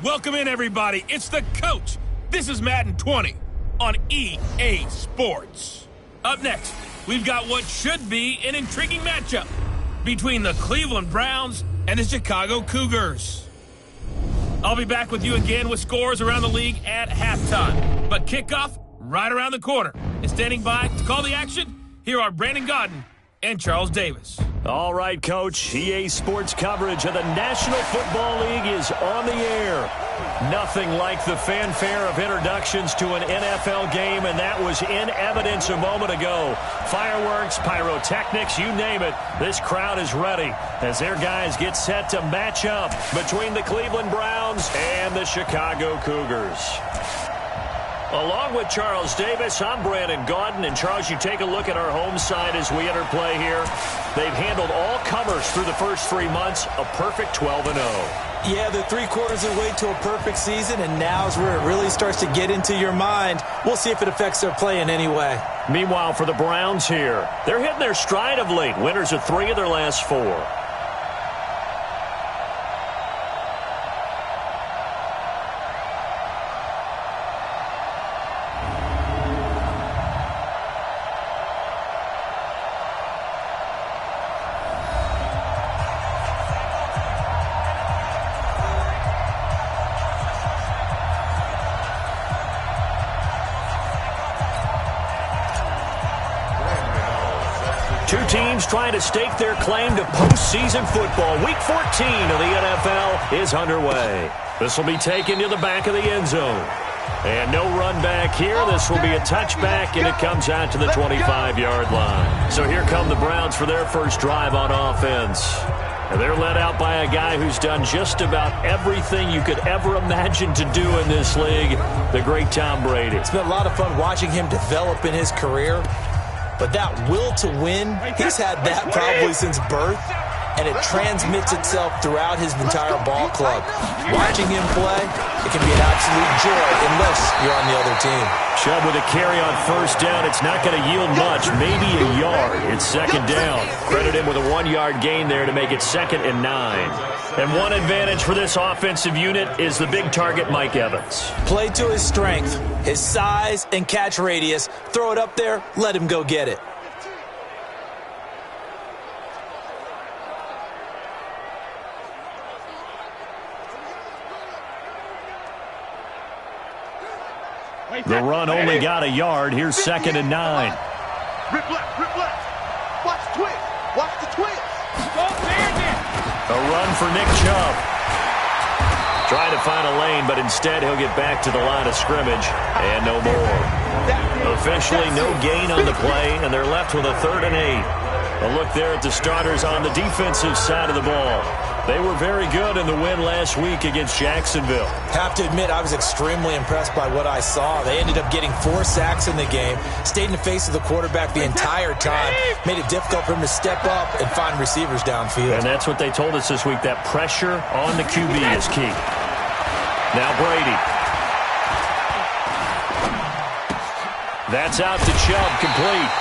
Welcome in, everybody. It's the coach. This is Madden 20 on EA Sports. Up next, we've got what should be an intriguing matchup between the Cleveland Browns and the Chicago Cougars. I'll be back with you again with scores around the league at halftime. But kickoff right around the corner. And standing by to call the action, here are Brandon Godden and Charles Davis. All right, Coach. EA Sports coverage of the National Football League is on the air. Nothing like the fanfare of introductions to an NFL game, and that was in evidence a moment ago. Fireworks, pyrotechnics, you name it. This crowd is ready as their guys get set to match up between the Cleveland Browns and the Chicago Cougars. Along with Charles Davis, I'm Brandon Godden. And, Charles, you take a look at our home side as we enter play here. They've handled all comers through the first 3 months, a perfect 12-0. Yeah, they're 3/4 of the way to a perfect season, and now's where it really starts to get into your mind. We'll see if it affects their play in any way. Meanwhile, for the Browns here, they're hitting their stride of late. Winners of 3 of their last 4. Two teams trying to stake their claim to postseason football. Week 14 of the NFL is underway. This will be taken to the back of the end zone. And no run back here. This will be a touchback, and it comes out to the 25-yard line. So here come the Browns for their first drive on offense. And they're led out by a guy who's done just about everything you could ever imagine to do in this league, the great Tom Brady. It's been a lot of fun watching him develop in his career. But that will to win, he's had that probably since birth, and it transmits itself throughout his entire ball club. Watching him play, it can be an absolute joy unless you're on the other team. Chubb with a carry on first down. It's not going to yield much, maybe a yard. It's second down. Credit him with a 1-yard gain there to make it 2nd and 9. And one advantage for this offensive unit is the big target, Mike Evans. Play to his strength, his size and catch radius. Throw it up there, let him go get it. The run only got a yard. Here's 2nd and 9. Rip left. Watch the twist. Watch the twist. A run for Nick Chubb. Trying to find a lane, but instead he'll get back to the line of scrimmage, and no more. Officially no gain on the play, and they're left with a 3rd and 8. A look there at the starters on the defensive side of the ball. They were very good in the win last week against Jacksonville. Have to admit, I was extremely impressed by what I saw. They ended up getting 4 sacks in the game, stayed in the face of the quarterback the entire time, made it difficult for him to step up and find receivers downfield. And that's what they told us this week, that pressure on the QB is key. Now Brady. That's out to Chubb, complete.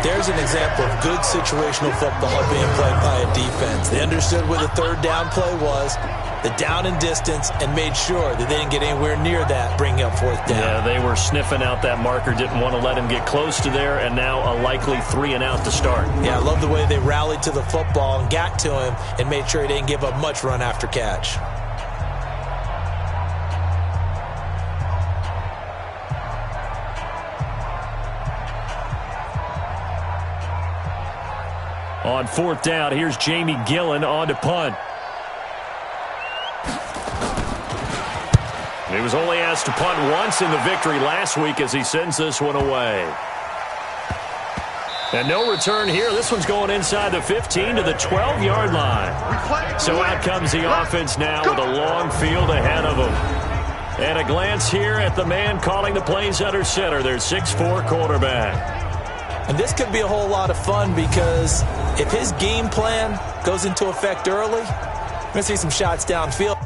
There's an example of good situational football being played by a defense. They understood where the 3rd down play was, the down and distance, and made sure that they didn't get anywhere near that, bringing up 4th down. Yeah, they were sniffing out that marker, didn't want to let him get close to there, and now a likely 3 and out to start. Yeah, I love the way they rallied to the football and got to him and made sure he didn't give up much run after catch. On 4th down, here's Jamie Gillen on to punt. He was only asked to punt once in the victory last week as he sends this one away. And no return here. This one's going inside the 15 to the 12-yard line. So out comes the offense now with a long field ahead of them. And a glance here at the man calling the plays under center, their 6'4" quarterback. And this could be a whole lot of fun because if his game plan goes into effect early, we're going to see some shots downfield.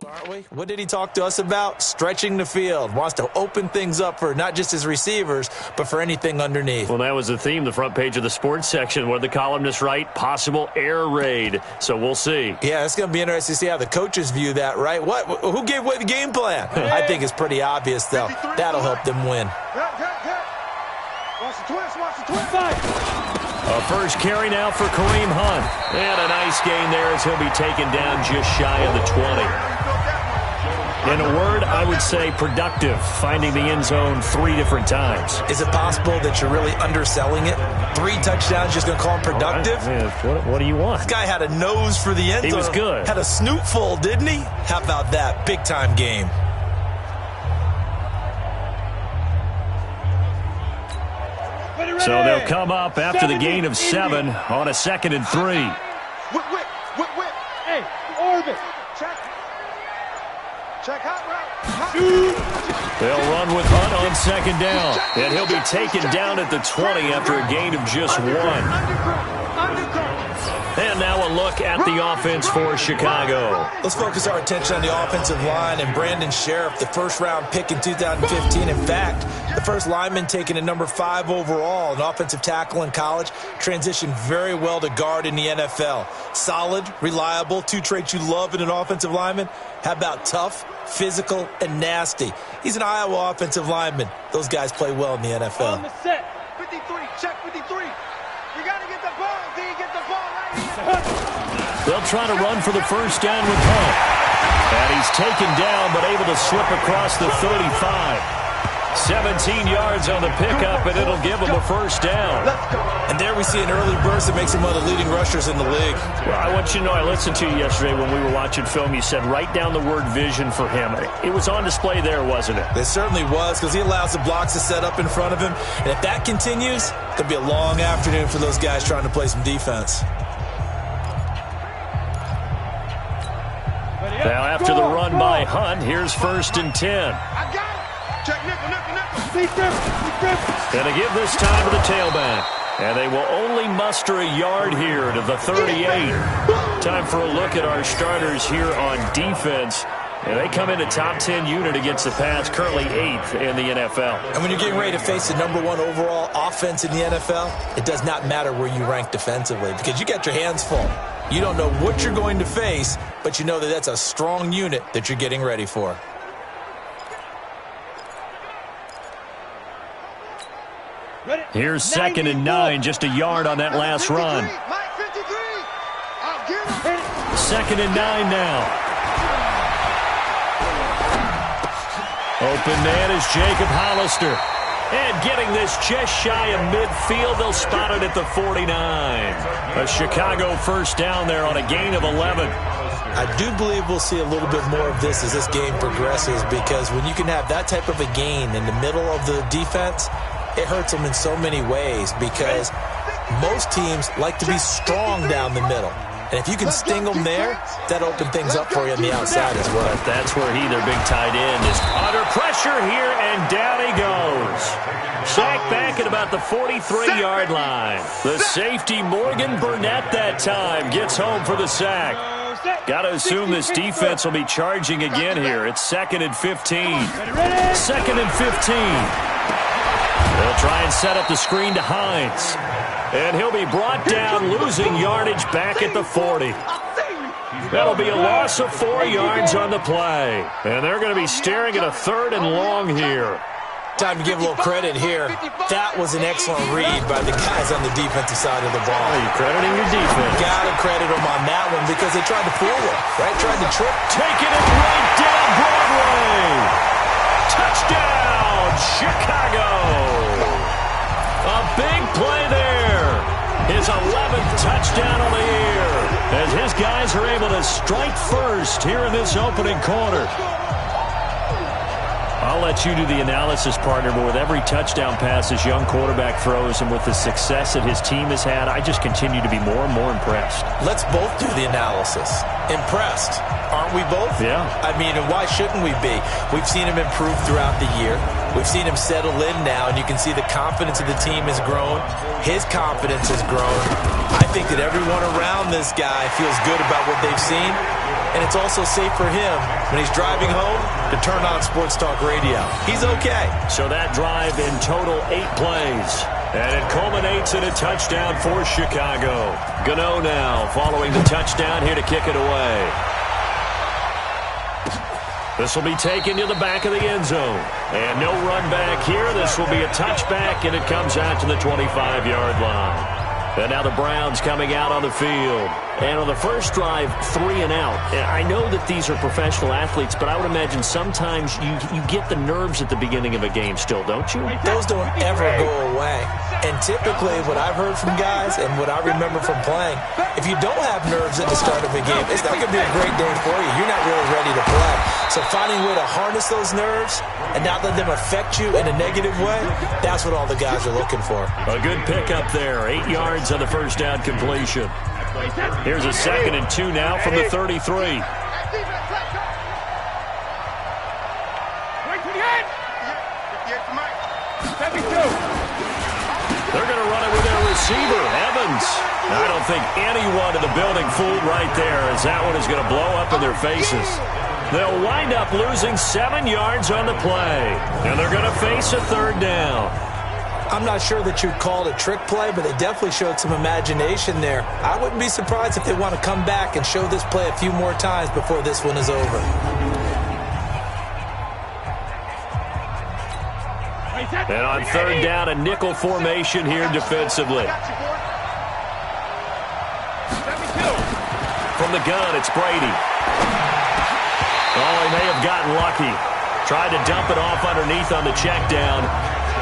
Aren't we? What did he talk to us about? Stretching the field. Wants to open things up for not just his receivers, but for anything underneath. Well, that was the theme, the front page of the sports section. What did the columnists write? Possible air raid. So we'll see. Yeah, it's going to be interesting to see how the coaches view that, right? Who gave away the game plan? I think it's pretty obvious, though. That'll help them win. Watch the twist, watch the twist. A first carry now for Kareem Hunt. And a nice gain there as he'll be taken down just shy of the 20. In a word, I would say productive, finding the end zone 3 different times. Is it possible that you're really underselling it? 3 touchdowns, just going to call him productive? What do you want? This guy had a nose for the end zone. He was good. Had a snoot full, didn't he? How about that? Big-time game. So they'll come up after the gain of 7 on a 2nd and 3. Whip. Hey, orbit. Check hot route. They'll run with Hunt on 2nd down. And he'll be taken down at the 20 after a gain of just 1. And now a look at the offense for Chicago. Let's focus our attention on the offensive line and Brandon Sheriff, the first-round pick in 2015. In fact, the first lineman taken at number 5 overall, an offensive tackle in college, transitioned very well to guard in the NFL. Solid, reliable, 2 traits you love in an offensive lineman. How about tough, physical, and nasty? He's an Iowa offensive lineman. Those guys play well in the NFL. On the set. 53, check 53. You got to get the ball. Do you get the ball right here? They'll try to run for the first down with Hunt. And he's taken down, but able to slip across the 35. 17 yards on the pickup, and it'll give him a first down. And there we see an early burst that makes him one of the leading rushers in the league. Well, I want you to know, I listened to you yesterday when we were watching film. You said write down the word vision for him. It was on display there, wasn't it? It certainly was, because he allows the blocks to set up in front of him. And if that continues, it could be a long afternoon for those guys trying to play some defense. Now after the run by Hunt, here's 1st and 10. I got it. Check nickel. And to give this time to the tailback. And they will only muster a yard here to the 38. Time for a look at our starters here on defense. And they come in a top 10 unit against the pass, currently 8th in the NFL. And when you're getting ready to face the #1 overall offense in the NFL, it does not matter where you rank defensively because you got your hands full. You don't know what you're going to face, but you know that that's a strong unit that you're getting ready for. Here's 2nd and 9, just a yard on that last run. 2nd and 9 now. Open man is Jacob Hollister. And getting this just shy of midfield, they'll spot it at the 49. A Chicago first down there on a gain of 11. I do believe we'll see a little bit more of this as this game progresses because when you can have that type of a gain in the middle of the defense, it hurts them in so many ways because most teams like to be strong down the middle. And if you can sting them there, that opens things up for you on the outside as well. But that's where their big tight end, is under pressure here, and down he goes. Sacked back at about the 43-yard line. The safety, Morgan Burnett, that time gets home for the sack. Got to assume this defense will be charging again here. It's 2nd and 15. 2nd and 15. They'll try and set up the screen to Hines. And he'll be brought down, losing yardage back at the 40. That'll be a loss of 4 yards on the play. And they're going to be staring at a 3rd and long here. Time to give a little credit here. That was an excellent read by the guys on the defensive side of the ball. Are you crediting your defense? Got to credit them on that one because they tried to fool them, right? Tried to trick. Taking it right down Broadway. Touchdown, Chicago. A big play there. His 11th touchdown of the year as his guys are able to strike first here in this opening quarter. I'll let you do the analysis, partner, but with every touchdown pass this young quarterback throws and with the success that his team has had, I just continue to be more and more impressed. Let's both do the analysis. Impressed. Aren't we both? Yeah. I mean, and why shouldn't we be? We've seen him improve throughout the year. We've seen him settle in now, and you can see the confidence of the team has grown. His confidence has grown. I think that everyone around this guy feels good about what they've seen. and it's also safe for him when he's driving home to turn on Sports Talk Radio. He's okay. So that drive in total 8 plays. And it culminates in a touchdown for Chicago. Gano now following the touchdown here to kick it away. This will be taken to the back of the end zone. And no run back here. This will be a touchback, and it comes out to the 25-yard line. And now the Browns coming out on the field. And on the first drive, 3 and out. I know that these are professional athletes, but I would imagine sometimes you get the nerves at the beginning of a game still, don't you? Those don't ever go away. And typically what I've heard from guys and what I remember from playing, if you don't have nerves at the start of a game, it's not going to be a great day for you. You're not really ready to play. So finding a way to harness those nerves and not let them affect you in a negative way, that's what all the guys are looking for. A good pickup there. 8 yards on the first down completion. Here's a 2nd and 2 now from the 33. They're They're going to run it with their receiver, Evans. I don't think anyone in the building fooled right there, as that one is going to blow up in their faces. They'll wind up losing 7 yards on the play, and they're going to face a 3rd down. I'm not sure that you'd call it a trick play, but they definitely showed some imagination there. I wouldn't be surprised if they want to come back and show this play a few more times before this one is over. And on 3rd down, a nickel formation here defensively. From the gun, it's Brady. Oh, he may have gotten lucky. Tried to dump it off underneath on the check down.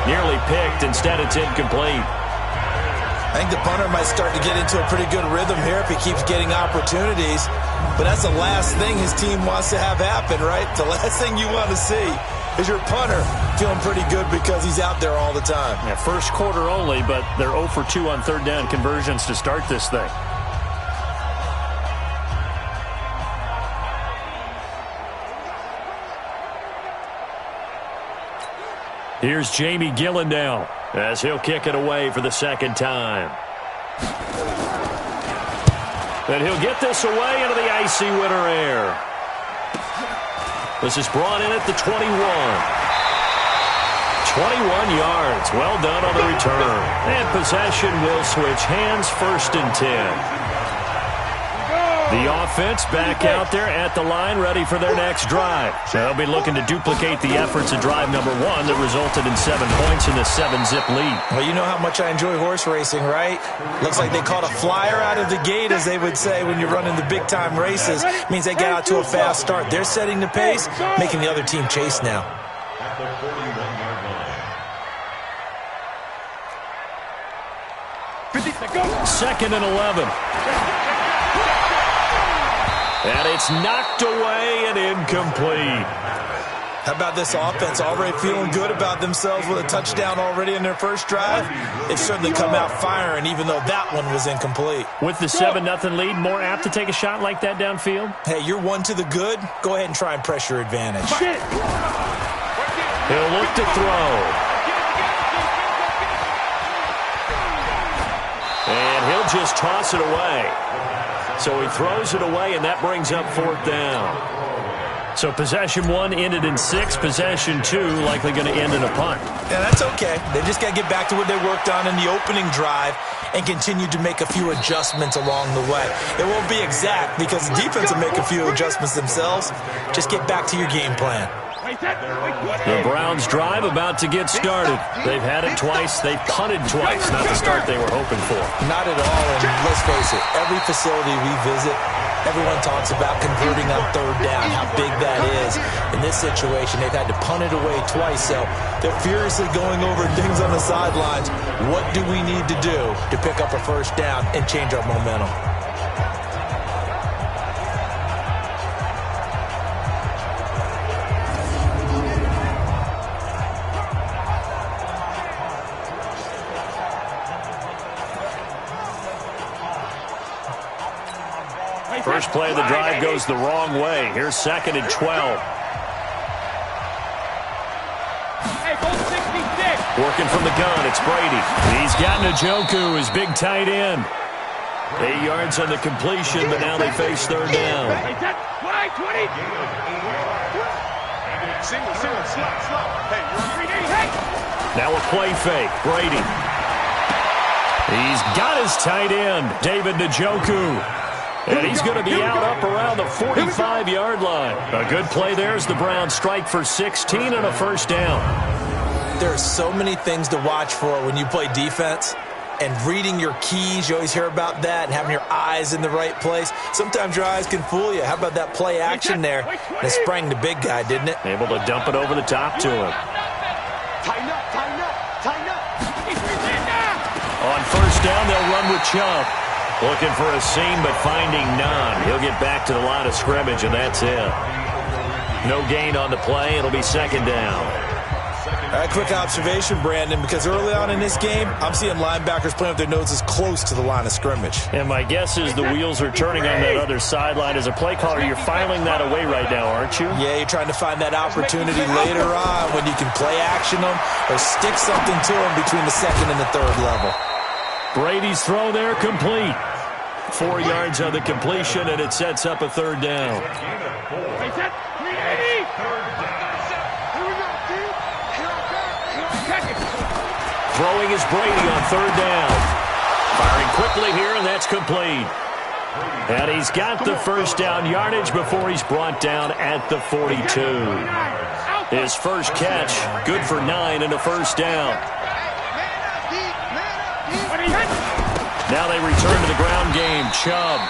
Nearly picked. Instead, it's incomplete. I think the punter might start to get into a pretty good rhythm here if he keeps getting opportunities. But that's the last thing his team wants to have happen, right? The last thing you want to see is your punter feeling pretty good because he's out there all the time. Yeah, first quarter only, but they're 0 for 2 on 3rd down conversions to start this thing. Here's Jamie Gillandale as he'll kick it away for the 2nd time. And he'll get this away into the icy winter air. This is brought in at the 21. 21 yards. Well done on the return. And possession will switch hands, 1st and 10. The offense back out there at the line, ready for their next drive. They'll be looking to duplicate the efforts of drive number 1 that resulted in 7 points in the 7-zip lead. Well, you know how much I enjoy horse racing, right? Looks like they caught a flyer out of the gate, as they would say when you're running the big-time races. It means they get out to a fast start. They're setting the pace, making the other team chase now. Second and 11. And it's knocked away and incomplete. How about this offense already feeling good about themselves with a touchdown already in their first drive? They've certainly come out firing, even though that one was incomplete. With the 7-0 lead, more apt to take a shot like that downfield? Hey, you're 1 to the good. Go ahead and try and press your advantage. He'll look to throw. And he'll just toss it away. So he throws it away, and that brings up 4th down. So possession 1 ended in 6. Possession 2 likely going to end in a punt. Yeah, that's okay. They just got to get back to what they worked on in the opening drive and continue to make a few adjustments along the way. It won't be exact because the defense will make a few adjustments themselves. Just get back to your game plan. The Browns drive about to get started. They've had it twice. They've punted twice. Not the start they were hoping for. Not at all. And let's face it, every facility we visit, everyone talks about converting on 3rd down, how big that is. In this situation, they've had to punt it away twice. So they're furiously going over things on the sidelines. What do we need to do to pick up a 1st down and change our momentum? First play of the drive goes the wrong way. Here's 2nd and 12. Working from the gun, it's Brady. He's got Njoku, his big tight end. 8 yards on the completion, but now they face third down. Now a play fake. Brady. He's got his tight end, David Njoku. And he's going to be out up around the 45-yard line. A good play there as the Browns strike for 16 and a first down. There are so many things to watch for when you play defense. And reading your keys, you always hear about that, and having your eyes in the right place. Sometimes your eyes can fool you. How about that play action there? That sprang the big guy, didn't it? Able to dump it over the top to him. Tighten up, tighten up, tighten up. On first down, they'll run with Chubb. Looking for a seam, but finding none. He'll get back to the line of scrimmage, and that's it. No gain on the play. It'll be second down. All right, quick observation, Brandon, because early on in this game, I'm seeing linebackers playing with their noses close to the line of scrimmage. And my guess is the wheels are turning on that other sideline. As a play caller, you're filing that away right now, aren't you? Yeah, you're trying to find that opportunity later on when you can play action them or stick something to them between the second and the third level. Brady's throw there complete. 4 yards on the completion, and it sets up a third down. Throwing is Brady on third down. Firing quickly here, and that's complete. And he's got the first down yardage before he's brought down at the 42. His first catch, good for 9 and a first down. Now they return to the ground game. Chubb.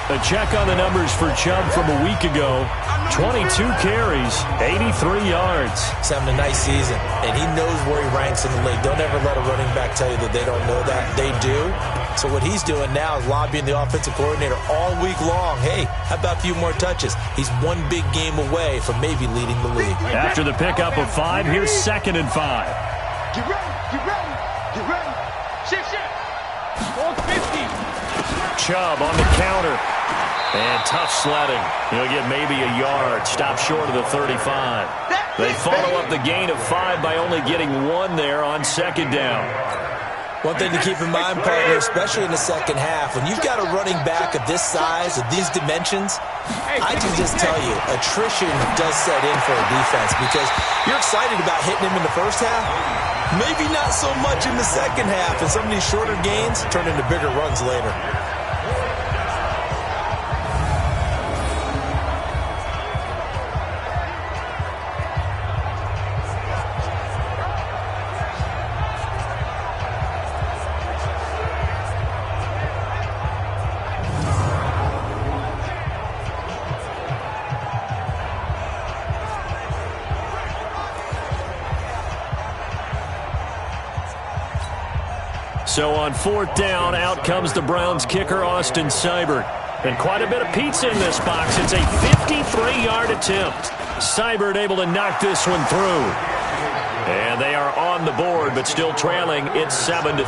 A check on the numbers for Chubb from a week ago. 22 carries, 83 yards. He's having a nice season, and he knows where he ranks in the league. Don't ever let a running back tell you that they don't know that. They do. So what he's doing now is lobbying the offensive coordinator all week long. Hey, how about a few more touches? He's one big game away from maybe leading the league. After the pickup of 5, here's 2nd and 5. Get ready, get ready, get ready. Shift. 450. Chubb on the counter. And tough sledding. He'll get maybe a yard. Stop short of the 35. They follow up the gain of 5 by only getting 1 there on second down. One thing to keep in mind, partner, especially in the second half, when you've got a running back of this size, of these dimensions, I can just tell you, attrition does set in for a defense because you're excited about hitting him in the first half. Maybe not so much in the second half, and some of these shorter gains turn into bigger runs later. So on fourth down, out comes the Browns kicker, Austin Seibert. And quite a bit of pizza in this box. It's a 53-yard attempt. Seibert able to knock this one through. And they are on the board, but still trailing. It's 7-3.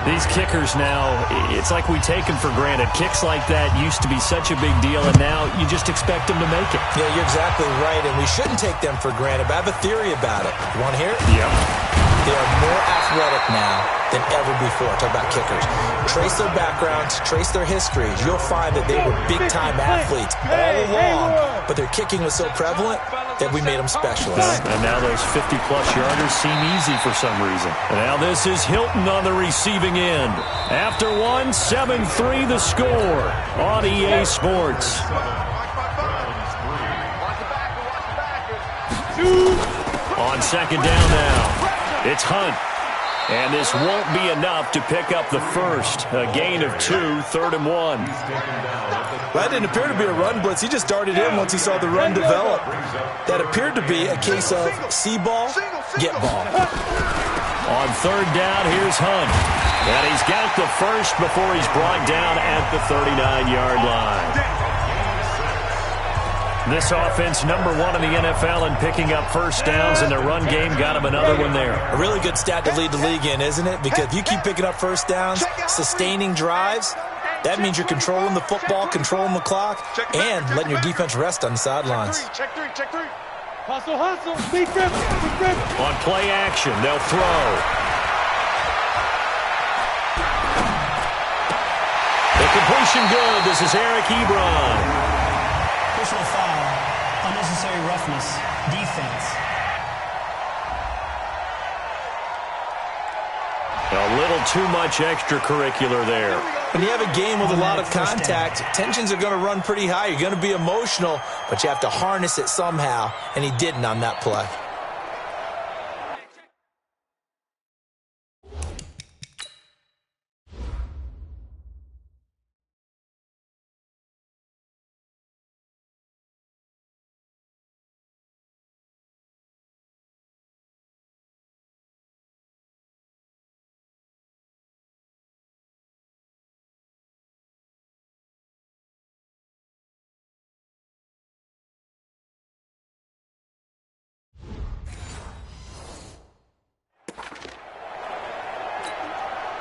These kickers now, it's like we take them for granted. Kicks like that used to be such a big deal, and now you just expect them to make it. Yeah, you're exactly right, and we shouldn't take them for granted, but I have a theory about it. You want to hear it? Yep. They are more athletic now than ever before. Talk about kickers. Trace their backgrounds, trace their histories. You'll find that they were big-time athletes all along, but their kicking was so prevalent that we made them specialists. And now those 50-plus yarders seem easy for some reason. And now this is Hilton on the receiving end. After 1, 7-3 the score on EA Sports. On second down now. It's Hunt. And this won't be enough to pick up the first. A gain of 2, 3rd and 1. That didn't appear to be a run blitz. He just darted in once he saw the run develop. That appeared to be a case of see ball, get ball. On third down, here's Hunt. And he's got the first before he's brought down at the 39-yard line. This offense, number 1 in the NFL in picking up first downs, and their run game got him another one there. A really good stat to lead the league in, isn't it? Because if you keep picking up first downs, sustaining drives, that means you're controlling the football, controlling the clock, and letting your defense rest on the sidelines. Check three. Hustle. Big rip. On play action, they'll throw. Violation good. This is Eric Ebron. Personal foul. Unnecessary roughness. Defense. A little too much extracurricular there. When you have a game with a lot of contact, tensions are going to run pretty high. You're going to be emotional, but you have to harness it somehow, and he didn't on that play.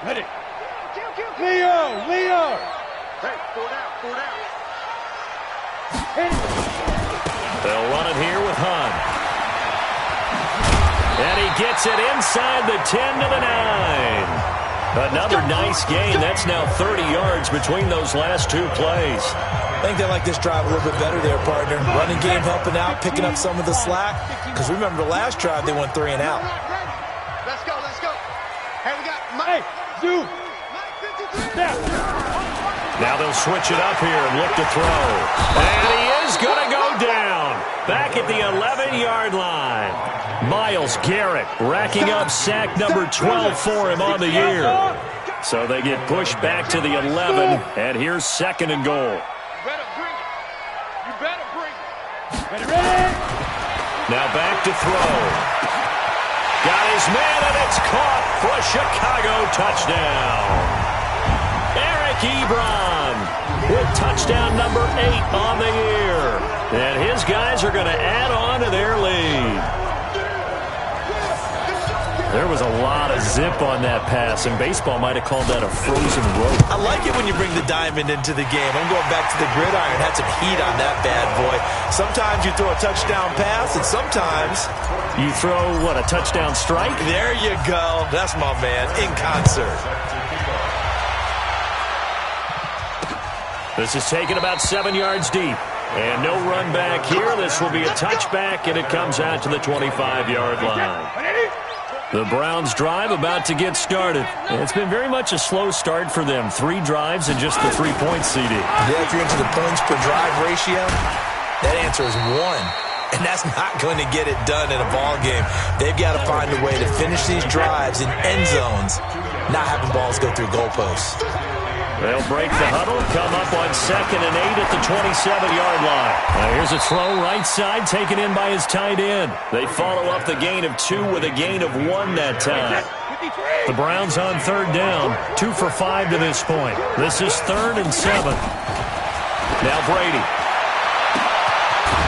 Ready. Leo. Hey, 4 down, 4 down. They'll run it here with Hunt. And he gets it inside the 10 to the 9. Another nice gain. That's now 30 yards between those last two plays. I think they like this drive a little bit better there, partner. Running game helping out, picking up some of the slack. Because remember the last drive, they went 3 and out. Let's go, let's go. Hey, we got Hey, Mike. Zoo. Step. Now they'll switch it up here and look to throw. And he is going to go down. Back at the 11-yard line. Myles Garrett racking up sack number 12 for him on the year. So they get pushed back to the 11, and here's 2nd and goal. You better bring it. You better bring it. Ready. Now back to throw. Got his man, and it's caught for a Chicago touchdown. Eric Ebron with touchdown number 8 on the year. And his guys are going to add on to their lead. There was a lot of zip on that pass, and baseball might have called that a frozen rope. I like it when you bring the diamond into the game. I'm going back to the gridiron. Had some heat on that bad boy. Sometimes you throw a touchdown pass, and sometimes you throw, what, a touchdown strike? There you go. That's my man, in concert. This is taken about 7 yards deep. And no run back here. This will be a touchback, and it comes out to the 25-yard line. The Browns' drive about to get started. It's been very much a slow start for them. 3 drives and just the 3-point CD. Yeah, if you're into the points per drive ratio, that answer is 1. And that's not going to get it done in a ball game. They've got to find a way to finish these drives in end zones, not having balls go through goalposts. They'll break the huddle, come up on 2nd and 8 at the 27-yard line. Now here's a throw right side, taken in by his tight end. They follow up the gain of 2 with a gain of 1 that time. The Browns on 3rd down, 2 for 5 to this point. This is 3rd and 7. Now Brady.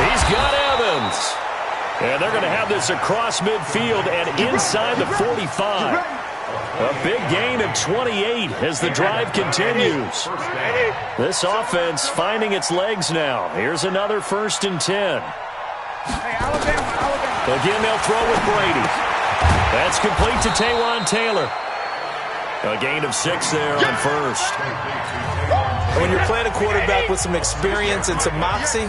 He's got Evans. And they're going to have this across midfield and inside the 45. A big gain of 28 as the drive continues. This offense finding its legs now. Here's another 1st and 10. Again, they'll throw with Brady. That's complete to Taywan Taylor. A gain of 6 there on 1st. When you're playing a quarterback with some experience and some moxie,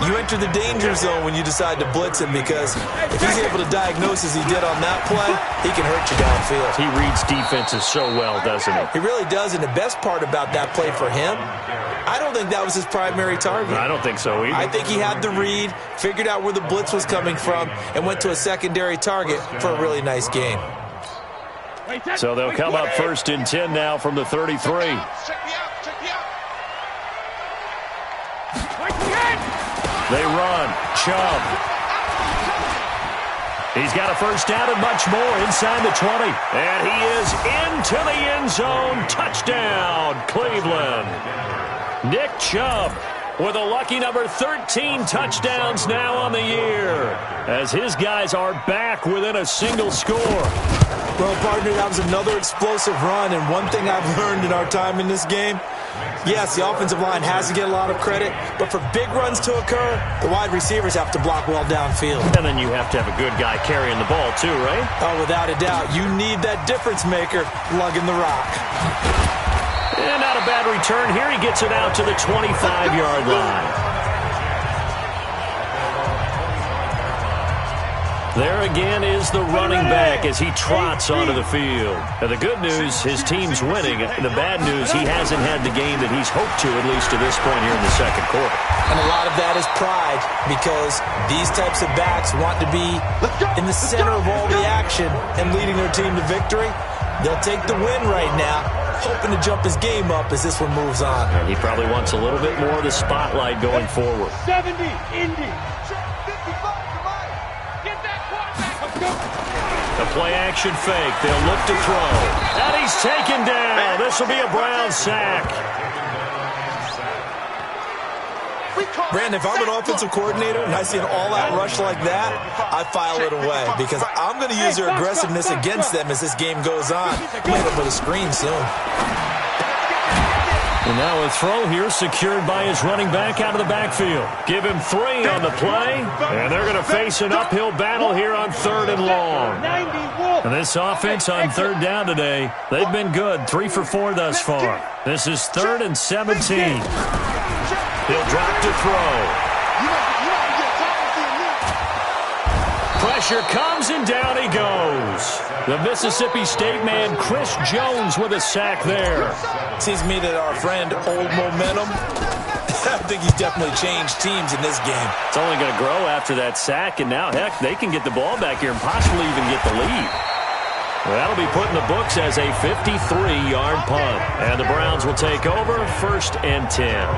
you enter the danger zone when you decide to blitz him, because if he's able to diagnose as he did on that play, he can hurt you downfield. He reads defenses so well, doesn't he? He really does, and the best part about that play for him, I don't think that was his primary target. I don't think so either. I think he had the read, figured out where the blitz was coming from, and went to a secondary target for a really nice gain. So they'll come up 1st and 10 now from the 33. Check me out. They run. Chubb. He's got a 1st down and much more inside the 20. And he is into the end zone. Touchdown, Cleveland. Nick Chubb with a lucky number 13 touchdowns now on the year, as his guys are back within a single score. Well, partner, that was another explosive run, and one thing I've learned in our time in this game, yes, the offensive line has to get a lot of credit, but for big runs to occur, the wide receivers have to block well downfield. And then you have to have a good guy carrying the ball too, right? Oh, without a doubt. You need that difference maker lugging the rock. And not a bad return here. He gets it out to the 25-yard line. There again is the running back as he trots onto the field. Now, the good news, his team's winning. The bad news, he hasn't had the game that he's hoped to, at least to this point here in the second quarter. And a lot of that is pride, because these types of backs want to be in the center of all the action and leading their team to victory. They'll take the win right now, hoping to jump his game up as this one moves on. And he probably wants a little bit more of the spotlight going forward. 70, Indy. The play-action fake. They'll look to throw. And he's taken down. This will be a Brown sack. Brandon, if I'm an offensive coordinator and I see an all-out rush like that, I file it away because I'm going to use their aggressiveness against them as this game goes on. I'm going to hit them with a screen soon. And now a throw here secured by his running back out of the backfield. Give him 3 on the play, and they're going to face an uphill battle here on 3rd and long. And this offense on 3rd down today, they've been good, 3 for 4 thus far. This is 3rd and 17. He'll drop to throw. Pressure comes, and down he goes. The Mississippi State man, Chris Jones, with a sack there. Seems to me that our friend, Old Momentum, I think he's definitely changed teams in this game. It's only going to grow after that sack, and now, heck, they can get the ball back here and possibly even get the lead. Well, that'll be put in the books as a 53-yard punt. And the Browns will take over, 1st and 10.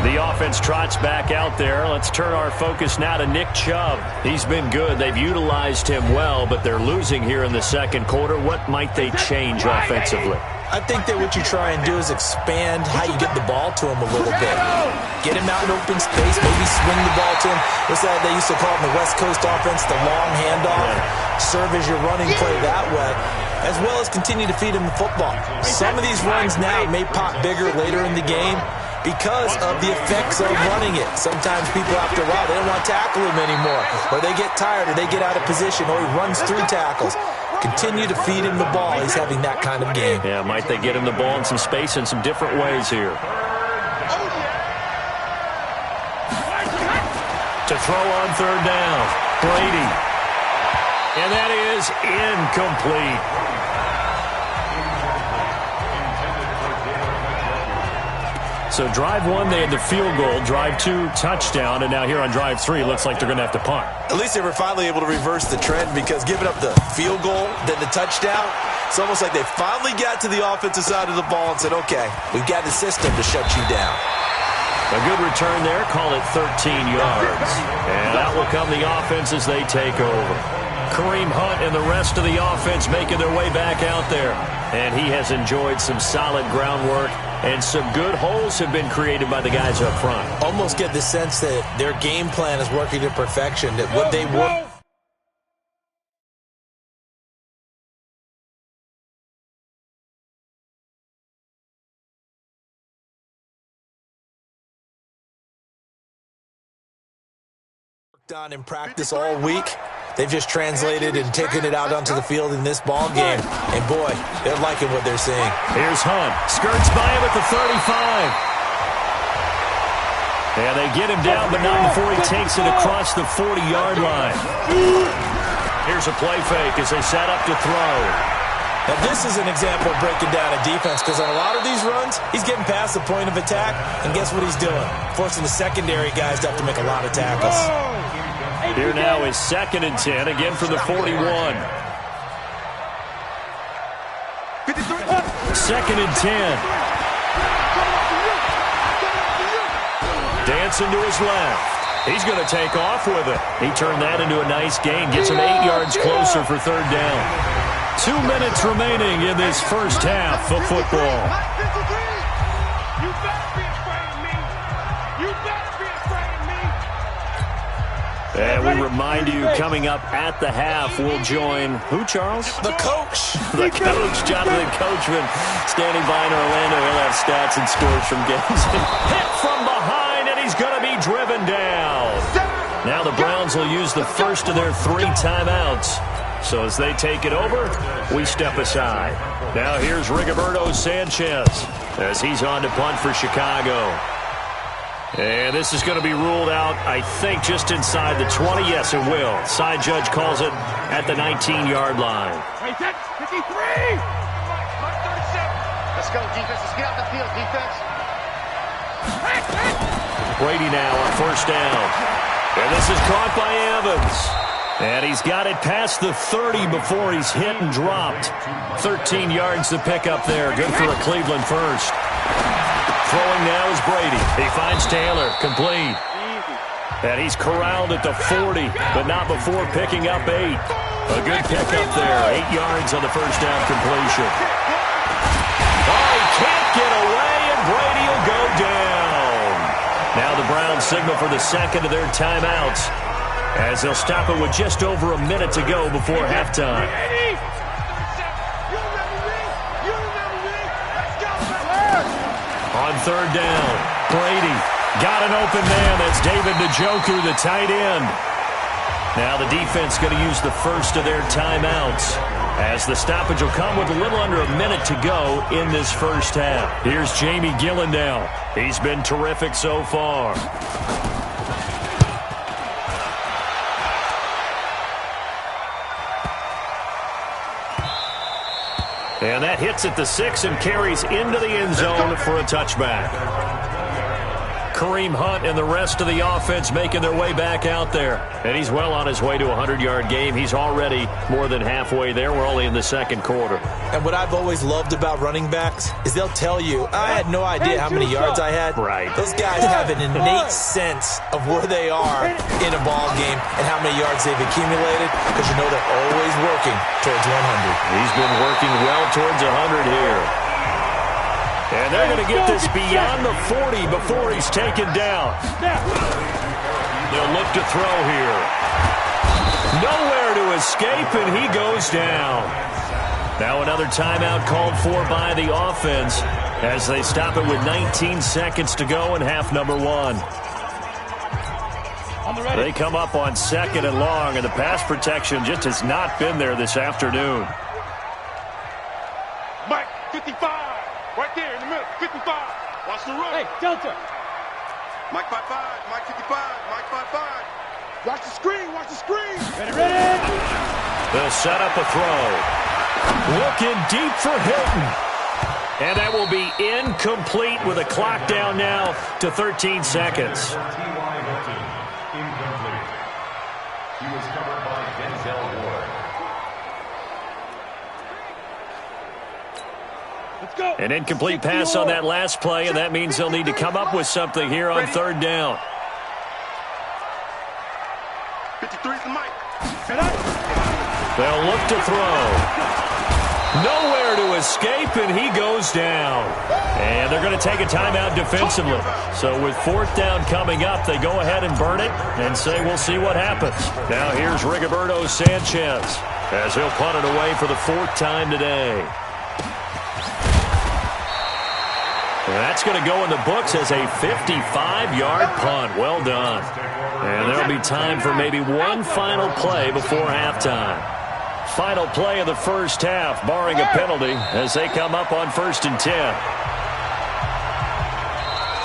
The offense trots back out there. Let's turn our focus now to Nick Chubb. He's been good. They've utilized him well, but they're losing here in the second quarter. What might they change offensively? I think that what you try and do is expand how you get the ball to him a little bit. Get him out in open space, maybe swing the ball to him. What's that they used to call it in the West Coast offense, the long handoff? Serve as your running play that way, as well as continue to feed him the football. Some of these runs now may pop bigger later in the game because of the effects of running it. Sometimes people, after a while, they don't want to tackle him anymore, or they get tired, or they get out of position, or he runs through tackles. Continue to feed him the ball. He's having that kind of game. Yeah, might they get him the ball in some space in some different ways here. To throw on 3rd down, Brady. And that is incomplete. So drive 1, they had the field goal. Drive 2, touchdown. And now here on drive 3, looks like they're going to have to punt. At least they were finally able to reverse the trend, because giving up the field goal, then the touchdown, it's almost like they finally got to the offensive side of the ball and said, okay, we've got the system to shut you down. A good return there. Call it 13 yards. And out will come the offense as they take over. Kareem Hunt and the rest of the offense making their way back out there. And he has enjoyed some solid groundwork, and some good holes have been created by the guys up front. Almost get the sense that their game plan is working to perfection, that what they work on in practice all week, they've just translated and taken it out onto the field in this ball game. And boy, they're liking what they're seeing. Here's Hunt. Skirts by him at the 35. And they get him down, but not before he takes it across the 40-yard line. Here's a play fake as they set up to throw. Now this is an example of breaking down a defense, because on a lot of these runs, he's getting past the point of attack, and guess what he's doing? Forcing the secondary guys to have to make a lot of tackles. Here now is 2nd and 10, again from the 41. 2nd and 10. Dancing to his left. He's going to take off with it. He turned that into a nice gain. Gets him 8 yards closer for 3rd down. 2 minutes remaining in this first half of football. You better be afraid of me. You better be afraid of me. And we remind you, coming up at the half, we'll join who, Charles? The coach. The coach, Jonathan Coachman, standing by in Orlando. He'll have stats and scores from games. Hit from behind, and he's going to be driven down. Now the Browns will use the first of their 3 timeouts. So as they take it over, we step aside. Now here's Rigoberto Sanchez as he's on to punt for Chicago. And this is going to be ruled out, I think, just inside the 20. Yes, it will. Side judge calls it at the 19-yard line. 53! Let's go, defense. Let's get out the field, defense. Brady now on first down. And this is caught by Evans. And he's got it past the 30 before he's hit and dropped. 13 yards to pick up there. Good for a Cleveland first. Throwing now is Brady. He finds Taylor. Complete. And he's corralled at the 40, but not before picking up 8. A good pickup there. 8 yards on the first down completion. Oh, he can't get away, and Brady will go down. Now the Browns signal for the second of their timeouts as they'll stop it with just over a minute to go before halftime. On third down, Brady got an open man. That's David Njoku, the tight end. Now the defense going to use the first of their timeouts as the stoppage will come with a little under a minute to go in this first half. Here's Jamie Gillandale. He's been terrific so far. And that hits at the 6 and carries into the end zone for a touchback. Kareem Hunt and the rest of the offense making their way back out there. And he's well on his way to a 100-yard game. He's already more than halfway there. We're only in the second quarter. And what I've always loved about running backs is they'll tell you, I had no idea how many yards I had. Right. Those guys have an innate sense of where they are in a ball game and how many yards they've accumulated because you know they're always working towards 100. He's been working well towards 100 here. And they're going to get this beyond the 40 before he's taken down. They'll look to throw here. Nowhere to escape, and he goes down. Now another timeout called for by the offense as they stop it with 19 seconds to go in half number 1. They come up on second and long, and the pass protection just has not been there this afternoon. Mike, 55. Right there in the middle, 55. Watch the run. Hey, Delta. Mike 5-5, Mike 55, Mike 5-5. Watch the screen, watch the screen. Ready. They'll set up a throw. Looking deep for Hilton. And that will be incomplete with a clock down now to 13 seconds. Incomplete. He was covered by Denzel Ward. An incomplete pass on that last play, and that means they'll need to come up with something here on third down. 53's the mic. They'll look to throw. Nowhere to escape, and he goes down. And they're going to take a timeout defensively. So with fourth down coming up, they go ahead and burn it and say we'll see what happens. Now here's Rigoberto Sanchez as he'll punt it away for the fourth time today. That's going to go in the books as a 55-yard punt. Well done. And there'll be time for maybe one final play before halftime. Final play of the first half, barring a penalty, as they come up on 1st and 10.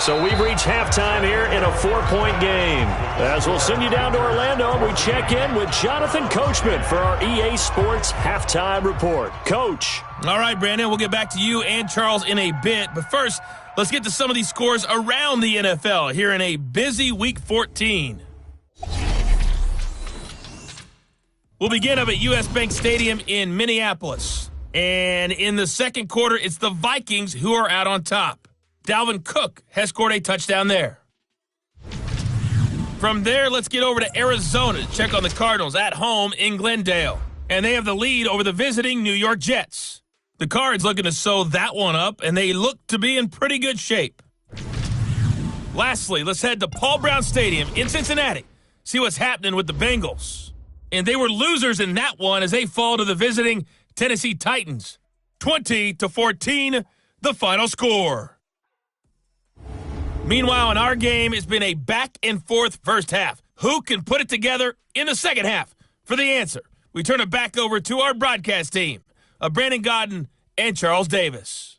So we've reached halftime here in a 4-point game. As we'll send you down to Orlando, we check in with Jonathan Coachman for our EA Sports Halftime Report. Coach. All right, Brandon, we'll get back to you and Charles in a bit. But first, let's get to some of these scores around the NFL here in a busy Week 14. We'll begin up at U.S. Bank Stadium in Minneapolis. And in the second quarter, it's the Vikings who are out on top. Dalvin Cook has scored a touchdown there. From there, let's get over to Arizona to check on the Cardinals at home in Glendale. And they have the lead over the visiting New York Jets. The Cards looking to sew that one up, and they look to be in pretty good shape. Lastly, let's head to Paul Brown Stadium in Cincinnati. See what's happening with the Bengals. And they were losers in that one as they fall to the visiting Tennessee Titans. 20-14, the final score. Meanwhile, in our game, it's been a back-and-forth first half. Who can put it together in the second half? For the answer, we turn it back over to our broadcast team of Brandon Godden and Charles Davis.